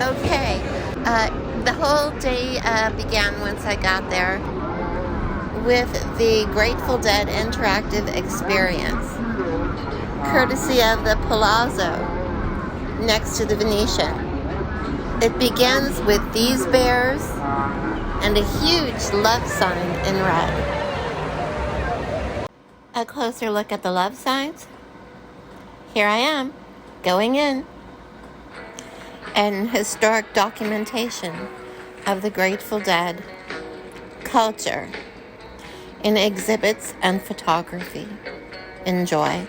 Okay, the whole day began once I got there with the Grateful Dead interactive experience, courtesy of the Palazzo next to the Venetian. It begins with these bears and a huge love sign in red. A closer look at the love signs. Here I am, going in. An historic documentation of the Grateful Dead culture in exhibits and photography. Enjoy.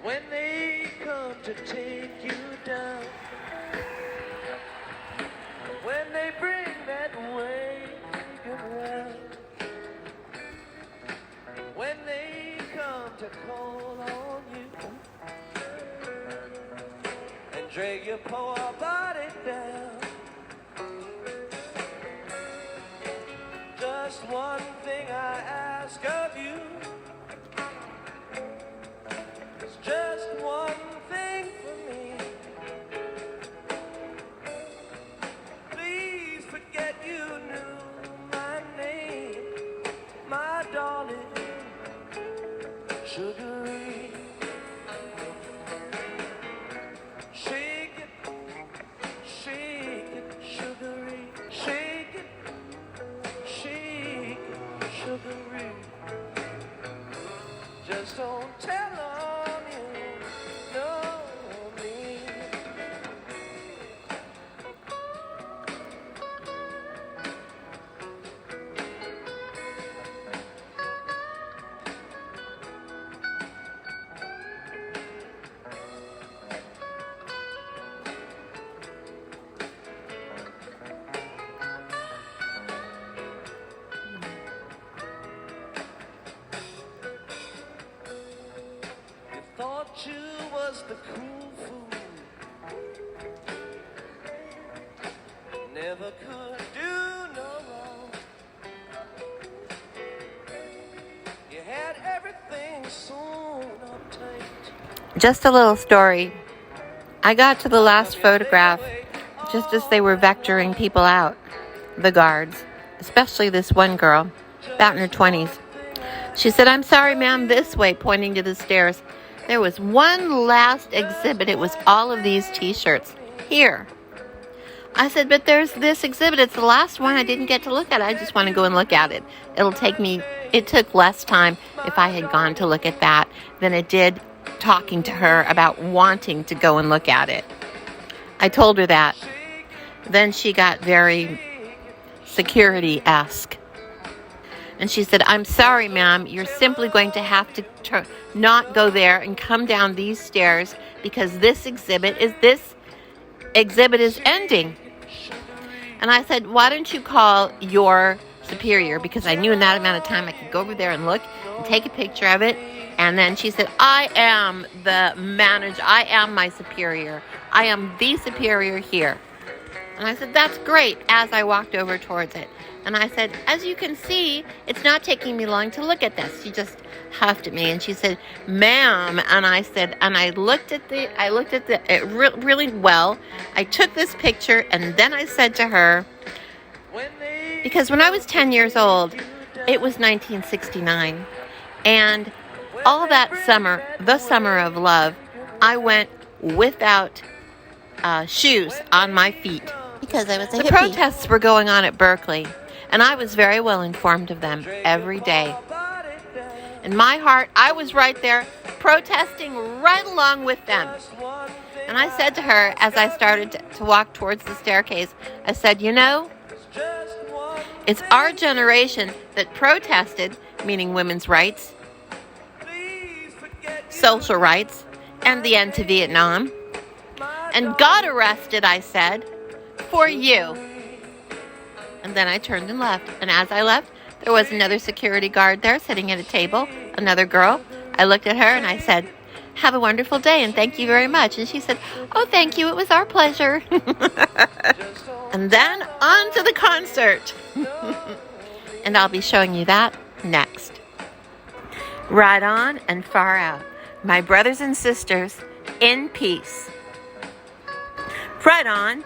When they come to take you down, when they bring that wagon around, when they come to call on you and drag your poor body down, just one thing I ask of you. Just one thing for me. Please forget you knew my name, my darling, Sugary. Shake it, Sugary. Shake it, Sugary. Just don't tell her. Thought you was the cool fool, never could do no wrong. You had everything sewn up tight. Just a little story. I got to the last photograph just as they were vectoring people out, the guards, especially this one girl, about in her 20s. She said, "I'm sorry, ma'am, this way," pointing to the stairs. There was one last exhibit. It was all of these t-shirts. Here. I said, "But there's this exhibit. It's the last one. I didn't get to look at it. I just want to go and look at it. It took less time if I had gone to look at that than it did talking to her about wanting to go and look at it." I told her that. Then she got very security-esque. And she said, "I'm sorry, ma'am, you're simply going to have to not go there and come down these stairs because this exhibit is ending." And I said, "Why don't you call your superior?" Because I knew in that amount of time I could go over there and look and take a picture of it. And then she said, "I am the manager. I am my superior. I am the superior here." And I said, "That's great," as I walked over towards it. And I said, "As you can see, it's not taking me long to look at this." She just huffed at me and she said, "Ma'am," and I said, and I looked at it really well. I took this picture and then I said to her, because when I was 10 years old, it was 1969. And all that summer, the summer of love, I went without shoes on my feet. Because I was a The hippie. protests were going on at Berkeley, and I was very well informed of them every day. In my heart, I was right there protesting right along with them. And I said to her as I started to walk towards the staircase, I said, "You know, it's our generation that protested," meaning women's rights, social rights, and the end to Vietnam, "and got arrested," I said, "for you." And then I turned and left. And as I left, there was another security guard there sitting at a table, another girl. I looked at her and I said, "Have a wonderful day and thank you very much." And she said, "Oh, thank you. It was our pleasure." And then on to the concert. and I'll be showing you that next. Right on and far out, my brothers and sisters, in peace. Right on